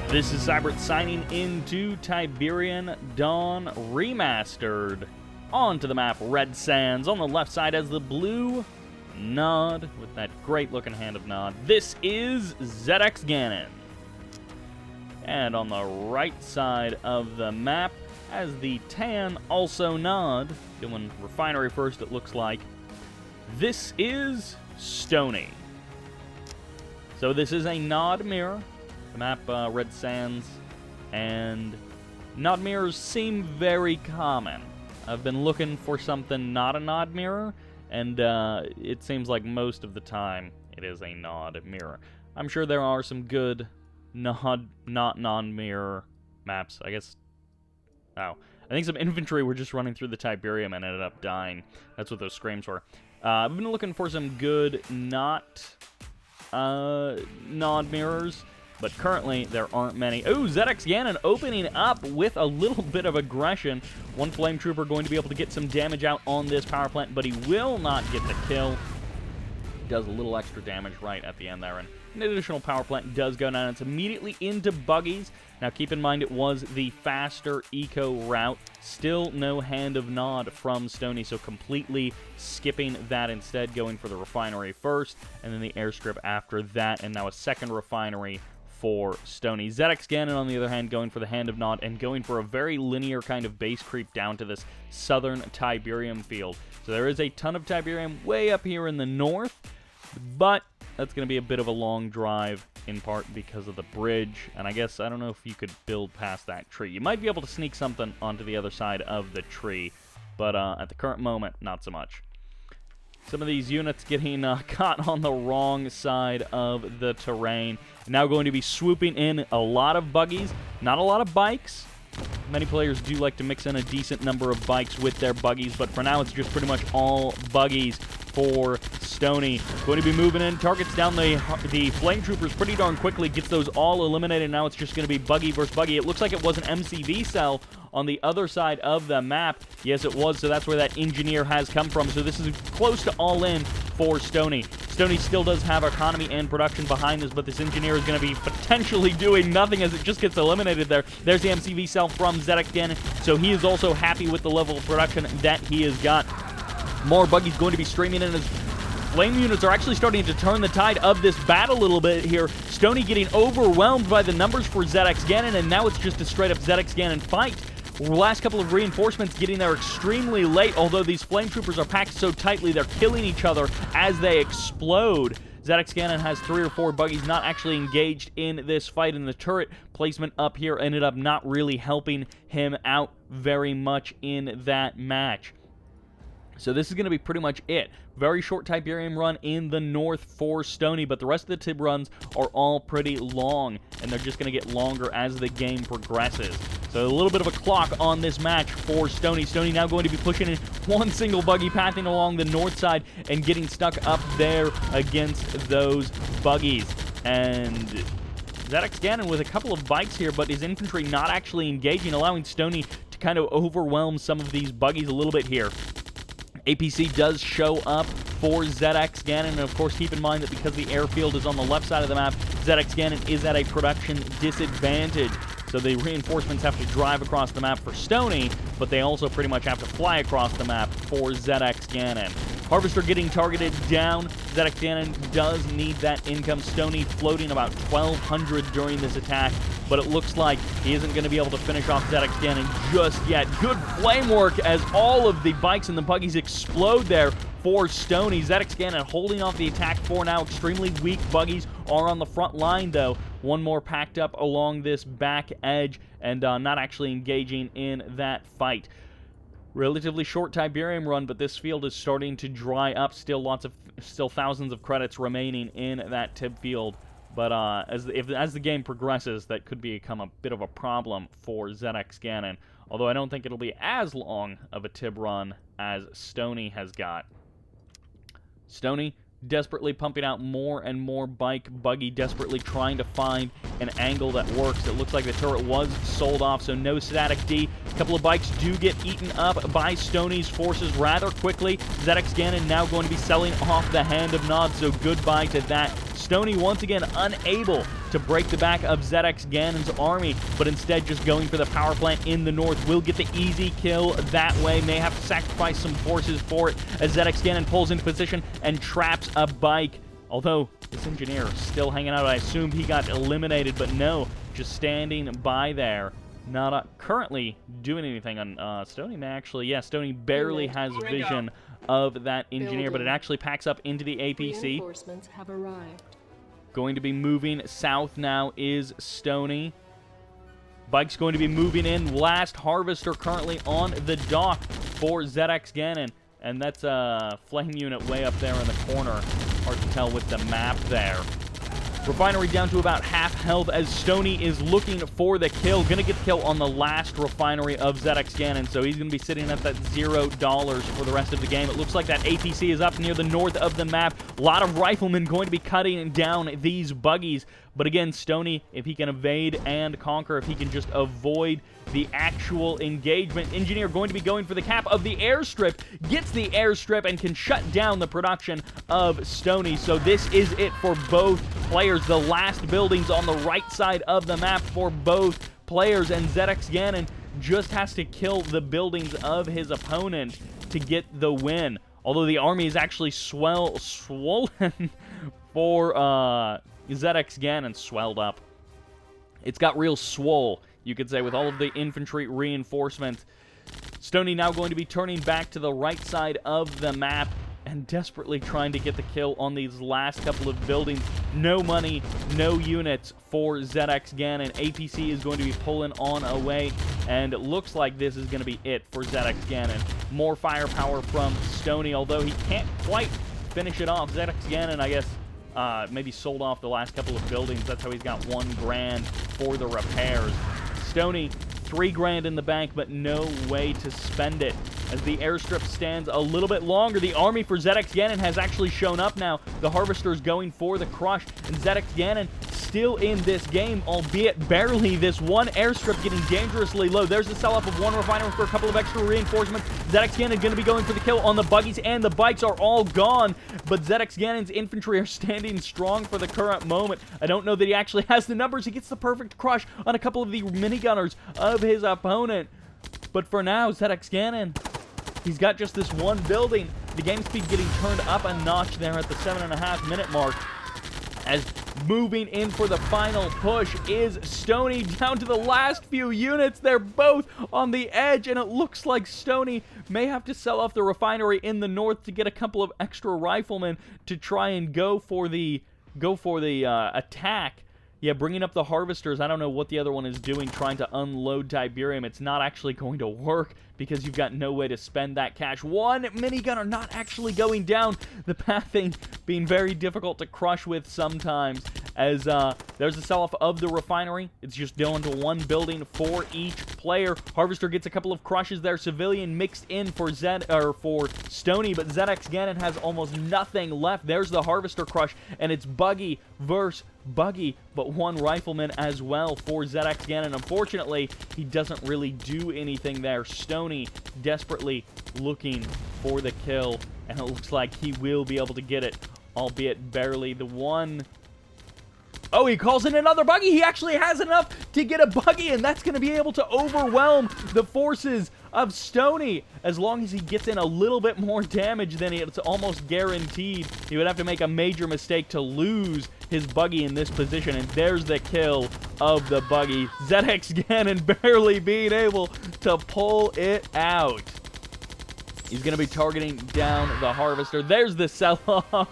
This is Sybert signing into Tiberian Dawn Remastered. Onto the map, Red Sands. On the left side as the blue Nod, with that great looking hand of Nod. This is ZxGanon. And on the right side of the map, as the tan, also Nod, doing refinery first it looks like, this is Stony. So this is a Nod mirror. The map, Red Sands, and Nod mirrors seem very common. I've been looking for something not a Nod mirror, and it seems like most of the time it is a Nod mirror. I'm sure there are some good not non-mirror maps, I guess. Oh, I think some infantry were just running through the Tiberium and ended up dying. That's what those screams were. I've been looking for some good Nod mirrors, but currently there aren't many. Ooh, ZxGanon opening up with a little bit of aggression. One Flame Trooper going to be able to get some damage out on this power plant, but he will not get the kill. Does a little extra damage right at the end there, and an additional power plant does go down. It's immediately into buggies. Now keep in mind it was the faster eco route. Still no hand of Nod from Stony, so completely skipping that instead, going for the refinery first, and then the airstrip after that, and now a second refinery for Stony. ZxGanon, on the other hand, going for the hand of Nod and going for a very linear kind of base creep down to this southern Tiberium field. So there is a ton of Tiberium way up here in the north, but that's going to be a bit of a long drive, in part because of the bridge, and I guess, I don't know if you could build past that tree. You might be able to sneak something onto the other side of the tree, but at the current moment, not so much. Some of these units getting caught on the wrong side of the terrain. Now going to be swooping in a lot of buggies, not a lot of bikes. Many players do like to mix in a decent number of bikes with their buggies, but for now it's just pretty much all buggies for Stony. Going to be moving in, targets down the Flame Troopers pretty darn quickly, gets those all eliminated. Now it's just going to be buggy versus buggy. It looks like it was an MCV cell on the other side of the map. Yes, it was, so that's where that engineer has come from. So this is close to all in for Stony. Stony still does have economy and production behind this, but this engineer is going to be potentially doing nothing as it just gets eliminated there. There's the MCV cell from ZxGanon, so he is also happy with the level of production that he has got. More buggies going to be streaming in as flame units are actually starting to turn the tide of this battle a little bit here. Stony getting overwhelmed by the numbers for ZxGanon, and now it's just a straight-up ZxGanon fight. Last couple of reinforcements getting there extremely late, although these Flame Troopers are packed so tightly they're killing each other as they explode. ZxGanon has 3 or 4 buggies not actually engaged in this fight, and the turret placement up here ended up not really helping him out very much in that match. So this is going to be pretty much it. Very short Tiberium run in the north for Stony, but the rest of the Tib runs are all pretty long, and they're just going to get longer as the game progresses. So a little bit of a clock on this match for Stony. Stony now going to be pushing in one single buggy, pathing along the north side and getting stuck up there against those buggies. And ZxGanon with a couple of bikes here, but his infantry not actually engaging, allowing Stony to kind of overwhelm some of these buggies a little bit here. APC does show up for ZxGanon, and of course keep in mind that because the airfield is on the left side of the map, ZxGanon is at a production disadvantage. So the reinforcements have to drive across the map for Stony, but they also pretty much have to fly across the map for ZxGanon. Harvester getting targeted down. ZxGanon does need that income. Stony floating about 1,200 during this attack, but it looks like he isn't going to be able to finish off ZxGanon just yet. Good flame work as all of the bikes and the buggies explode there for Stony. ZxGanon holding off the attack for now. Extremely weak buggies are on the front line, though. One more packed up along this back edge and not actually engaging in that fight. Relatively short Tiberium run, but this field is starting to dry up. Still thousands of credits remaining in that Tib field. But as the game progresses, that could become a bit of a problem for ZxGanon. Although I don't think it'll be as long of a Tib run as Stony has got. Stony desperately pumping out more and more buggy, desperately trying to find an angle that works. It looks like the turret was sold off, so no static D. A couple of bikes do get eaten up by Stony's forces rather quickly. ZxGanon now going to be selling off the hand of Nod, so goodbye to that. Stony once again unable to break the back of ZxGanon's army, but instead just going for the power plant in the north. Will get the easy kill that way. May have to sacrifice some forces for it as ZxGanon pulls into position and traps a bike. Although this engineer is still hanging out. I assumed he got eliminated, but no, just standing by there. Not currently doing anything on Stony. May actually, yeah, Stony barely has vision of that engineer, but it actually packs up into the APC. Reinforcements have arrived. Going to be moving south now is Stony. Bike's going to be moving in. Last Harvester currently on the dock for ZxGanon. And that's a flame unit way up there in the corner. Hard to tell with the map there. Refinery down to about half health as Stony is looking for the kill. Gonna get the kill on the last refinery of ZxGanon, so he's gonna be sitting at that $0 for the rest of the game. It looks like that APC is up near the north of the map. A lot of riflemen going to be cutting down these buggies. But again, Stony, if he can evade and conquer, if he can just avoid the actual engagement. Engineer going to be going for the cap of the airstrip, gets the airstrip and can shut down the production of Stony. So this is it for both players. The last buildings on the right side of the map for both players, and ZxGanon just has to kill the buildings of his opponent to get the win. Although the army is actually swollen for ZxGanon, swelled up. It's got real swole, you could say, with all of the infantry reinforcements. Stony now going to be turning back to the right side of the map and desperately trying to get the kill on these last couple of buildings. No money, no units for ZxGanon. APC is going to be pulling on away, and it looks like this is going to be it for ZxGanon. More firepower from Stony, although he can't quite finish it off. ZxGanon, I guess, maybe sold off the last couple of buildings. That's how he's got $1 grand for the repairs. Stony, $3 grand in the bank, but no way to spend it. As the airstrip stands a little bit longer, the army for ZxGanon has actually shown up now. The Harvester's going for the crush, and ZxGanon still in this game, albeit barely. This one airstrip getting dangerously low. There's the sell-off of one refinery for a couple of extra reinforcements. ZxGanon going to be going for the kill on the buggies, and the bikes are all gone. But ZxGanon's infantry are standing strong for the current moment. I don't know that he actually has the numbers. He gets the perfect crush on a couple of the minigunners of his opponent. But for now, ZxGanon, he's got just this one building. The game speed getting turned up a notch there at the 7.5-minute mark. As moving in for the final push is Stony, down to the last few units. They're both on the edge, and it looks like Stony may have to sell off the refinery in the north to get a couple of extra riflemen to try and go for the attack. Yeah, bringing up the Harvesters. I don't know what the other one is doing, trying to unload Tiberium. It's not actually going to work because you've got no way to spend that cash. One minigunner not actually going down. The pathing being very difficult to crush with sometimes, as there's a sell-off of the refinery. It's just down to one building for each player. Harvester gets a couple of crushes there. Civilian mixed in for Stony, but ZxGanon has almost nothing left. There's the Harvester crush, and it's buggy versus buggy, but one rifleman as well for ZxGanon. Unfortunately, he doesn't really do anything there. Stony desperately looking for the kill, and it looks like he will be able to get it, albeit barely. The one... Oh, he calls in another buggy. He actually has enough to get a buggy, and that's going to be able to overwhelm the forces of Stony. As long as he gets in a little bit more damage, then it's almost guaranteed. He would have to make a major mistake to lose his buggy in this position, and there's the kill of the buggy. ZxGanon barely being able to pull it out. He's going to be targeting down the Harvester. There's the sell-off,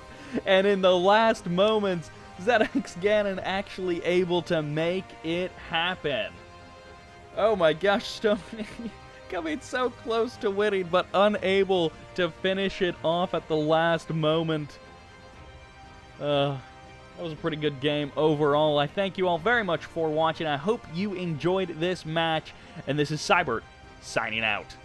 and in the last moments, ZxGanon actually able to make it happen. Oh my gosh, Stony coming so close to winning, but unable to finish it off at the last moment. That was a pretty good game overall. I thank you all very much for watching. I hope you enjoyed this match, and this is Sybert signing out.